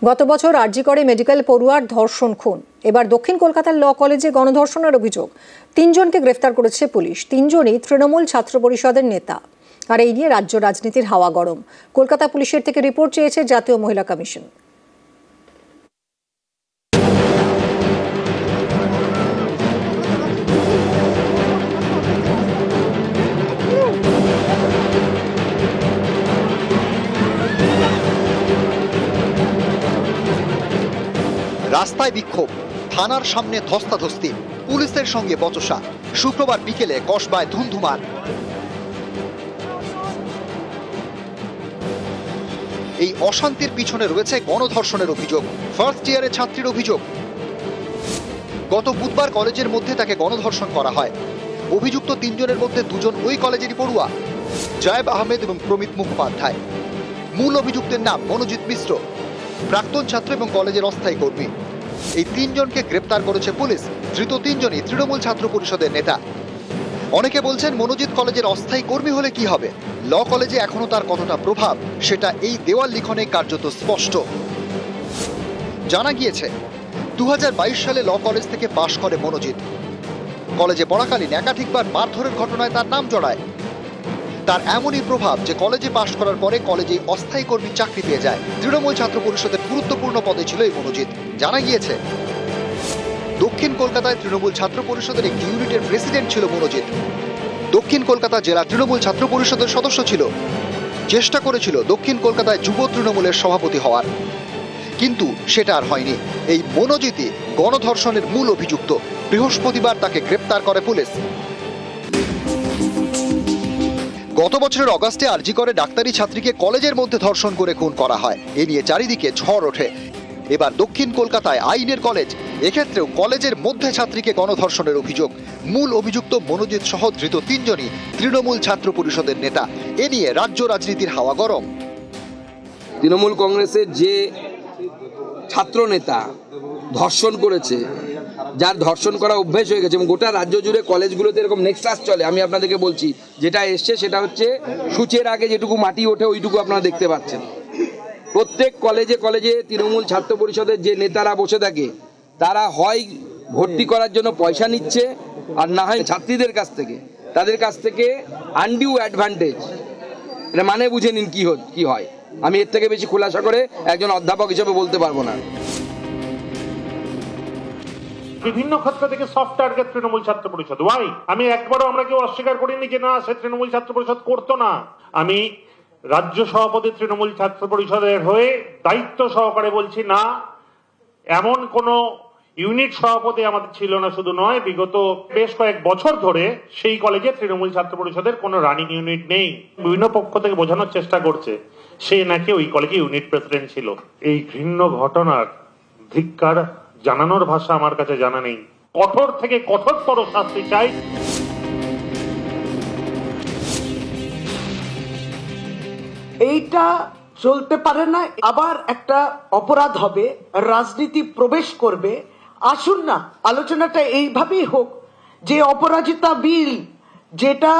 গত বছর আরজি করে মেডিকেল পড়ুয়ার ধর্ষণ খুন, এবার দক্ষিণ কলকাতার ল কলেজে গণধর্ষণের অভিযোগ। ৩ জনকে গ্রেফতার করেছে পুলিশ। ৩ জনই তৃণমূল ছাত্র পরিষদের নেতা। আর এই নিয়ে রাজ্য রাজনীতির হাওয়া গরম। কলকাতা পুলিশের থেকে রিপোর্ট চেয়েছে জাতীয় মহিলা কমিশন। রাস্তায় বিক্ষোভ, থানার সামনে ধস্তাধস্তি, পুলিশের সঙ্গে বচসা। শুক্রবার বিকেলে কসবায় ধুমধুমার। এই অশান্তির পিছনে রয়েছে গণধর্ষণের অভিযোগ। ফার্স্ট ইয়ারের ছাত্রীর অভিযোগ, গত বুধবার কলেজের মধ্যে তাকে গণধর্ষণ করা হয়। অভিযুক্ত 3 জনের মধ্যে 2 জন ওই কলেজেরই পড়ুয়া, জায়েব আহমেদ এবং প্রমিত মুখোপাধ্যায়। মূল অভিযুক্তের নাম মনোজিৎ মিশ্র, প্রাক্তন ছাত্র এবং কলেজের অস্থায়ী কর্মী। এই 3 জনকে গ্রেপ্তার করেছে পুলিশ। ধৃত 3 জনই তৃণমূল ছাত্র পরিষদের নেতা। অনেকে বলছেন মনোজিৎ কলেজের অস্থায়ী কর্মী হলে কি হবে, ল কলেজে এখনো তার কতটা প্রভাব সেটা এই দেওয়াল লিখনে কার্যত স্পষ্ট। জানা গিয়েছে 2022 সালে ল কলেজ থেকে পাশ করে মনোজিৎ। কলেজে পড়াকালীন একাধিকবার মারধরের ঘটনায় তার নাম জড়ায়। তার এমনই প্রভাব যে কলেজে পাশ করার পরে কলেজে অস্থায়ী কর্মী চাকরি পেয়ে যায়। তৃণমূল ছাত্র পরিষদের গুরুত্বপূর্ণ পদে ছিল এই মনোজিৎ। জানা গিয়েছে দক্ষিণ কলকাতায় তৃণমূল ছাত্র পরিষদের একটি ইউনিটের প্রেসিডেন্ট ছিল মনোজিৎ। দক্ষিণ কলকাতা জেলা তৃণমূল ছাত্র পরিষদের সদস্য ছিল। চেষ্টা করেছিল দক্ষিণ কলকাতায় যুব তৃণমূলের সভাপতি হওয়ার, কিন্তু সেটা আর হয়নি। এই মনোজিৎই গণধর্ষণের মূল অভিযুক্ত। বৃহস্পতিবার তাকে গ্রেপ্তার করে পুলিশ। গত বছরের অগাস্টে আরজি করে ডাক্তারি ছাত্রীকে কলেজের মধ্যে ধর্ষণ করে খুন করা হয়। এ নিয়ে চারিদিকে ঝড় ওঠে। এবার দক্ষিণ কলকাতায় আইনের কলেজ, এক্ষেত্রেও কলেজের মধ্যে ছাত্রীকে গণধর্ষণের অভিযোগ। মূল অভিযুক্ত মনোজিৎ সহ ধৃত 3 জনই তৃণমূল ছাত্র পরিষদের নেতা। এ নিয়ে রাজ্য রাজনীতির হাওয়া গরম। তৃণমূল কংগ্রেসের যে ছাত্র নেতা ধর্ষণ করেছে, যার ধর্ষণ করা অভ্যেস হয়ে গেছে, এবং গোটা রাজ্য জুড়ে কলেজগুলোতে এরকম নেক্সট ক্লাস চলে। আমি আপনাদেরকে বলছি, যেটা এসছে সেটা হচ্ছে সূচের আগে যেটুকু মাটি ওঠে ওইটুকু আপনারা দেখতে পাচ্ছেন। প্রত্যেক কলেজে কলেজে তৃণমূল ছাত্র পরিষদের যে নেতারা বসে থাকে, তারা হয় ভর্তি করার জন্য পয়সা নিচ্ছে, আর না হয় ছাত্রীদের কাছ থেকে, তাদের কাছ থেকে আনডিউ অ্যাডভান্টেজ। এটা মানে বুঝে নিন কি হয়। আমি এর থেকে বেশি খোলাসা করে একজন অধ্যাপক হিসেবে বলতে পারবো না। বিভিন্ন ক্ষেত্র থেকে সফট টার্গেট তৃণমূল ছাত্র পরিষদ। ওয়াই? আমি একবারও আমরা কেউ অস্বীকার করিনি যে না, সে তৃণমূল ছাত্র পরিষদ করতো না। আমি রাজ্য সভাপতি তৃণমূল ছাত্র পরিষদের হয়ে দায়িত্ব সহকারে বলছি, না, এমন কোন ইউনিট সভাপতি আমাদের ছিল না। শুধু নয়, বিগত বেশ কয়েক বছর ধরে সেই কলেজে তৃণমূল ছাত্র পরিষদের কোনো রানিং ইউনিট নেই। বিভিন্ন পক্ষ থেকে বোঝানোর চেষ্টা করছে সে নাকি ওই কলেজে ইউনিট প্রেসিডেন্ট ছিল। এই ঘৃণ্য ঘটনার ধিক্কার জানানোর ভাষা আমার কাছে জানা নেই। কঠোর থেকে কঠোরতর শাস্তি চাই। এইটা চলতে পারে না। আবার একটা অপরাধ হবে, রাজনীতি প্রবেশ করবে। আসুন না, আলোচনাটা এইভাবেই হোক যে অপরাজিতা বিল, যেটা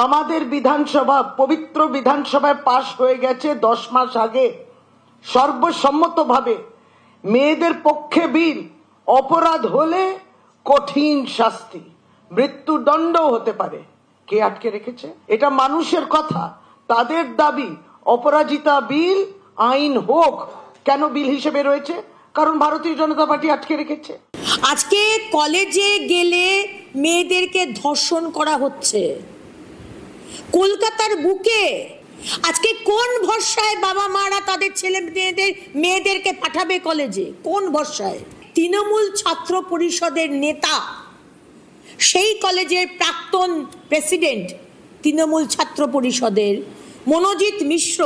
আমাদের বিধানসভা, পবিত্র বিধানসভায় পাশ হয়ে গেছে 10 মাস আগে সর্বসম্মতভাবে, মেয়েদের পক্ষে বিল, অপরাধ হলে কঠিন শাস্তি, মৃত্যুদণ্ডও হতে পারে। কে আটকে রেখেছে? এটা মানুষের কথা, তাদের দাবি অপরাজিতা বিল আইন হোক। কেন বিল হিসেবে রয়েছে? কারণ ভারতীয় জনতা পার্টি আটকে রেখেছে। আজকে কলেজে গেলে মেয়েদেরকে ধর্ষণ করা হচ্ছে কলকাতার বুকে। আজকে কোন ভরসায় বাবা মারা তাদের ছেলে মেয়েদেরকে পাঠাবে কলেজে? কোন ভরসায়? তৃণমূল ছাত্র পরিষদের নেতা, সেই কলেজের প্রাক্তন প্রেসিডেন্ট তৃণমূল ছাত্র পরিষদের মনোজিৎ মিশ্র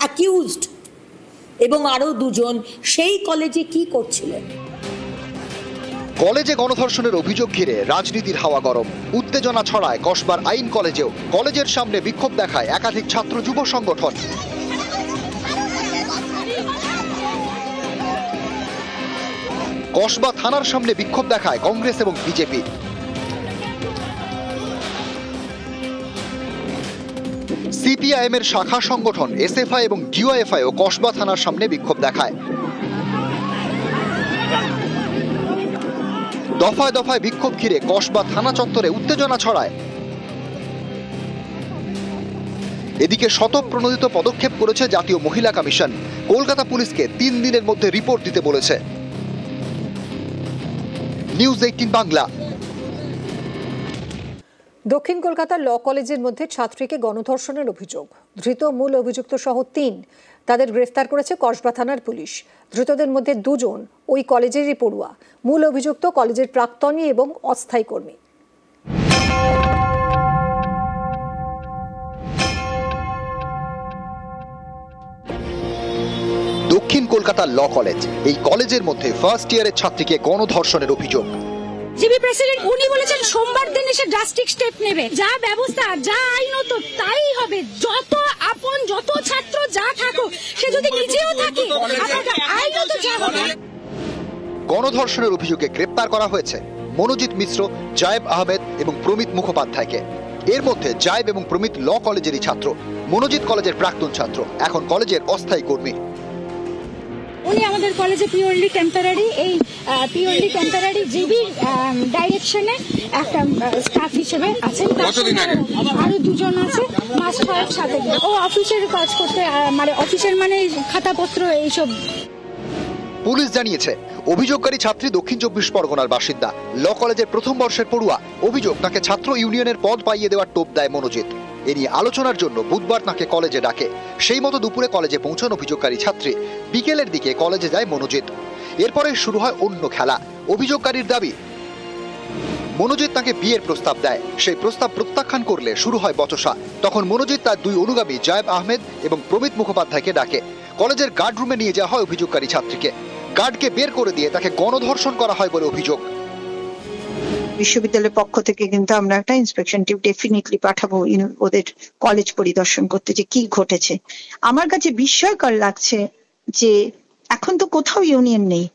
অ্যাকিউজড, এবং আরো 2 জন সেই কলেজে কি করছিলেন? কলেজে গণধর্ষণের অভিযোগ ঘিরে রাজনীতির হাওয়া গরম। উত্তেজনা ছড়ায় কসবার আইন কলেজেও। কলেজের সামনে বিক্ষোভ দেখায় একাধিক ছাত্র যুব সংগঠন। কসবা থানার সামনে বিক্ষোভ দেখায় কংগ্রেস এবং বিজেপি। সিপিআইএম এর শাখা সংগঠন এসএফআই এবং ডিওএফআই ও কসবা থানার সামনে বিক্ষোভ দেখায়। দফায় দফায় বিক্ষোভ ঘিরে কসবা থানা চত্বরে উত্তেজনা ছড়ায়। এদিকে স্বতঃপ্রণোদিত পদক্ষেপ করেছে জাতীয় মহিলা কমিশন। কলকাতা পুলিশকে 3 দিনের মধ্যে রিপোর্ট দিতে বলেছে। নিউজ 18 বাংলা। দক্ষিণ কলকাতার ল কলেজের মধ্যে ছাত্রীকে গণধর্ষণের অভিযোগ। ধৃত মূল অভিযুক্ত সহ 3, তাদের গ্রেফতার করেছে কসবা থানার পুলিশ। ধৃতদের মধ্যে 2 জন ওই কলেজেরই পড়ুয়া। মূল অভিযুক্ত কলেজের প্রাক্তনী এবং অস্থায়ী কর্মী। দক্ষিণ কলকাতার ল কলেজ, এই কলেজের মধ্যে ফার্স্ট ইয়ারের ছাত্রীকে গণধর্ষণের অভিযোগ। জিবি প্রেসিডেন্ট উনি বলেছেন সোমবার দিন এসে ড্রাস্টিক স্টেপ নেবে, যা ব্যবস্থা যা আইনত তাই হবে। যত আপন যত ছাত্র যা থাকুক, সে যদি নিজেও থাকে আইনত যা হবে। গণধর্ষণের অভিযোগে গ্রেপ্তার করা হয়েছে মনোজিৎ মিশ্র, জায়েব আহমেদ এবং প্রমিত মুখোপাধ্যায়কে। এর মধ্যে জায়েব এবং প্রমিত ল কলেজেরই ছাত্র, মনোজিৎ কলেজের প্রাক্তন ছাত্র, এখন কলেজের অস্থায়ী কর্মী। উনি আমাদের কলেজে পিওরলি টেম্পোরারি, এই পিওরলি টেম্পোরারি জিবি ডাইরেকশনে একটা স্টাফ হিসেবে আছেন। আরো 2 জন আছে মাস 6 সাথে। ও অফিসের কাজ করতে, মানে অফিসের মানে খাতাপত্র এইসব। পুলিশ জানিয়েছে অভিযোগকারী ছাত্রী দক্ষিণ 24 পরগনার বাসিন্দা, ল কলেজের প্রথম বর্ষের পড়ুয়া। অভিযোগ, তাকে ছাত্র ইউনিয়নের পদ পাইয়ে দেওয়ার টোপ দেয় মনোজিৎ। এ নিয়ে আলোচনার জন্য বুধবার তাকে কলেজে ডাকে। সেই মতো দুপুরে কলেজে পৌঁছান অভিযোগকারী ছাত্রী। বিকেলের দিকে কলেজে যায় মনোজিৎ। এরপরে শুরু হয় অন্য খেলা। অভিযোগকারীর দাবি, মনোজিৎ তাকে বিয়ের প্রস্তাব দেয়। সেই প্রস্তাব প্রত্যাখ্যান করলে শুরু হয় বচসা। তখন মনোজিৎ তার 2 অনুগামী জায়েব আহমেদ এবং প্রমিত মুখোপাধ্যায়কে ডাকে। কলেজের গার্ড রুমে নিয়ে যাওয়া হয় অভিযোগকারী ছাত্রীকে। গার্ডকে বের করে দিয়ে তাকে গণধর্ষণ করা হয় বলে অভিযোগ। বিশ্ববিদ্যালয়ের পক্ষ থেকে কিন্তু আমরা একটা ইন্সপেকশন টিম ডেফিনেটলি পাঠাবো ওদের কলেজ পরিদর্শন করতে, যে কি ঘটেছে। আমার কাছে বিস্ময়কর লাগছে যে এখন তো কোথাও ইউনিয়ন নেই।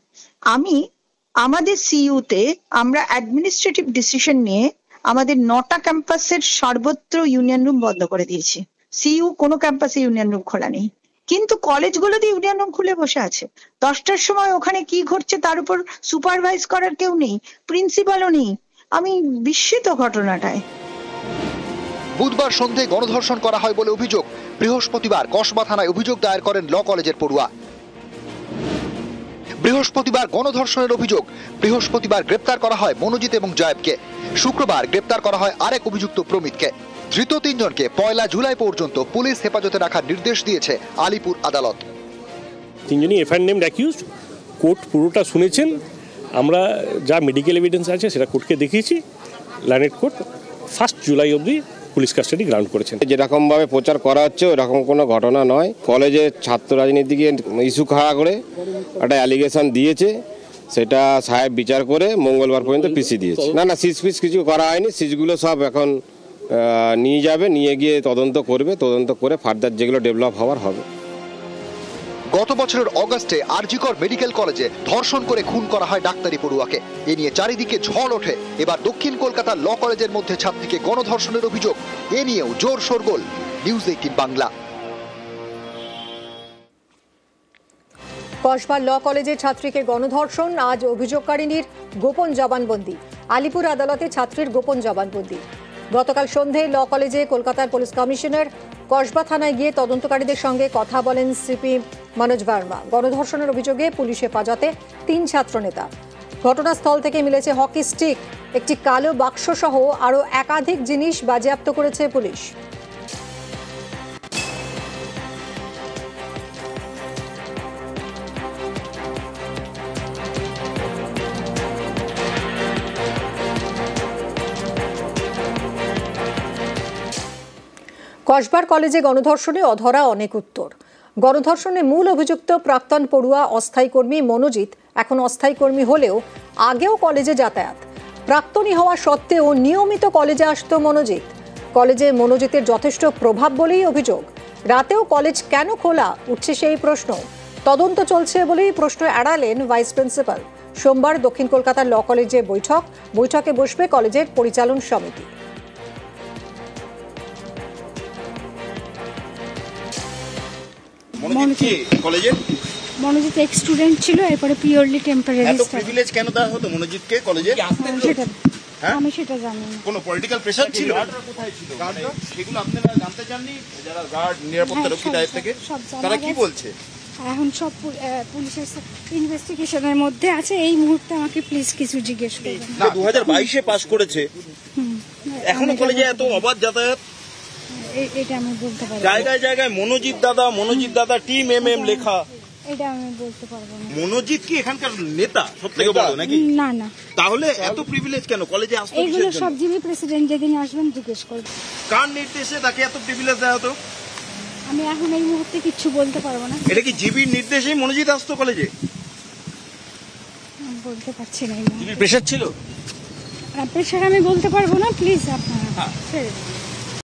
আমাদের সিইউতে আমরা অ্যাডমিনিস্ট্রেটিভ ডিসিশন নিয়ে আমাদের 9টা ক্যাম্পাসের সর্বত্র ইউনিয়ন রুম বন্ধ করে দিয়েছি। সিইউ কোনো ক্যাম্পাসে ইউনিয়ন রুম খোলা নেই, কিন্তু কলেজগুলোতে ইউনিয়ন রুম খুলে বসে আছে। 10টার সময় ওখানে কি ঘটছে তার উপর সুপারভাইজ করার কেউ নেই, প্রিন্সিপালও নেই। আমি বিস্মিত ঘটনাটায়। বুধবার সন্ধ্যায় গণধর্ষণ করা হয় বলে অভিযোগ। বৃহস্পতিবার কসবা থানায় অভিযোগ দায়ের করেন ল কলেজের পড়ুয়া। বৃহস্পতিবার গণধর্ষণের অভিযোগ। বৃহস্পতিবার গ্রেপ্তার করা হয় মনোজিৎ এবং জায়েবকে। শুক্রবার গ্রেপ্তার করা হয় আরেক অভিযুক্ত প্রমিতকে। ধৃত 3 জনকে 1 জুলাই পর্যন্ত পুলিশ হেফাজতে রাখার নির্দেশ দিয়েছে আলিপুর আদালত। 3 জনই এফআইআর নেমড অ্যাকিউজড। কোর্ট পুরোটা শুনেছেন। আমরা যা মেডিকেল এভিডেন্স আছে সেটা কোর্টকে দেখিয়েছি। লার্নেড কোর্ট 1 জুলাই অবধি পুলিশ কাস্টাডি গ্রাউন্ড করেছেন। যেরকমভাবে প্রচার করা হচ্ছে ওরকম কোনো ঘটনা নয়। কলেজের ছাত্র রাজনীতিকে ইস্যু খাড়া করে একটা অ্যালিগেশন দিয়েছে, সেটা সাহেব বিচার করে মঙ্গলবার পর্যন্ত পিসি দিয়েছে। না সিজ ফিজ কিছু করা হয়নি। সিজগুলো সব এখন নিয়ে যাবে, নিয়ে গিয়ে তদন্ত করবে। তদন্ত করে ফার্দার যেগুলো ডেভেলপ হওয়ার হবে। গত বছরের অগাস্টে আরজিকর মেডিকেল কলেজে ধর্ষণ করে খুন করা হয় ডাক্তারি পড়ুয়াকে। এ নিয়ে চারিদিকে ঝড় ওঠে। এবার দক্ষিণ কলকাতার ল কলেজের মধ্যে ছাত্রীকে গণধর্ষণের অভিযোগ। এ নিয়েও জোর শোরগোল। নিউজ 18 বাংলা। কসবা ল কলেজের ছাত্রীকে গণধর্ষণ, আজ অভিযোগকারিনীর গোপন জবানবন্দি। আলিপুর আদালতে ছাত্রীর গোপন জবানবন্দি। গতকাল সন্ধ্যায় ল কলেজে কলকাতার পুলিশ কমিশনার কসবা থানায় গিয়ে তদন্তকারীদের সঙ্গে কথা বলেন সিপি মনোজ ভার্মা। গণধর্ষণের অভিযোগে পুলিশ হেফাজতে 3 ছাত্রনেতা। ঘটনাস্থল থেকে মিলেছে হকি স্টিক, একটি কালো বাক্স সহ আরও একাধিক জিনিস বাজেয়াপ্ত করেছে পুলিশ। কসবার কলেজে গণধর্ষণে অধরা অনেক উত্তর। গণধর্ষণে মূল অভিযুক্ত প্রাক্তন পড়ুয়া অস্থায়ী কর্মী মনোজিৎ এখন অস্থায়ী কর্মী হলেও আগেও কলেজে যাতায়াত। প্রাক্তনী হওয়া সত্ত্বেও নিয়মিত কলেজে আসতো মনোজিৎ। কলেজে মনোজিতের যথেষ্ট প্রভাব বলেই অভিযোগ। রাতেও কলেজ কেন খোলা, উঠছে সেই প্রশ্ন। তদন্ত চলছে বলেই প্রশ্ন এড়ালেন ভাইস প্রিন্সিপাল। সোমবার দক্ষিণ কলকাতার ল কলেজে বৈঠকে বসবে কলেজের পরিচালন সমিতি। কলেজের মনোজিৎ এক্স স্টুডেন্ট ছিল, এরপরে পিওরলি টেম্পোরারি এত প্রিভিলেজ কেন দেওয়া হতো মনোজিৎকে কলেজে? আমি সেটা জানি না। কোনো পলিটিক্যাল প্রেসার ছিল? গার্ডরা সেগুলো আপনারা জানতে চাননি? যারা গার্ড নিরাপত্তা রক্ষী দায়ের থেকে তারা কি বলছে? এখন সব পুলিশের ইনভেস্টিগেশনের মধ্যে আছে। এই মুহূর্তে আমাকে প্লিজ কিছু জিজ্ঞেস করবেন না। 2022-এ পাস করেছে, এখনো কলেজে এত অবাধ যাতায়াত। এটা আমি বলতে পারবো। জায়গায় জায়গায় মনোজিৎ দাদা টিম এমএম লেখা। এটা আমি বলতে পারবো না। মনোজিৎ কি এখানকার নেতা সবথেকে বড় নাকি? না না। তাহলে এত প্রিভিলেজ কেন কলেজে আসতে? এইগুলো সব যিনি প্রেসিডেন্ট যেদিন আসবেন জিজ্ঞেস করবেন। কার নির্দেশে তাকে এত প্রিভিলেজ দেওয়া হতো? আমি এখন এই মুহূর্তে কিছু বলতে পারবো না। এটা কি জিবির নির্দেশেই মনোজিৎ আসতো কলেজে? বলতে পারছি না। জিবির প্রেসার ছিল? প্রেশার আমি বলতে পারবো না, প্লিজ আপনারা ছেড়ে দিন।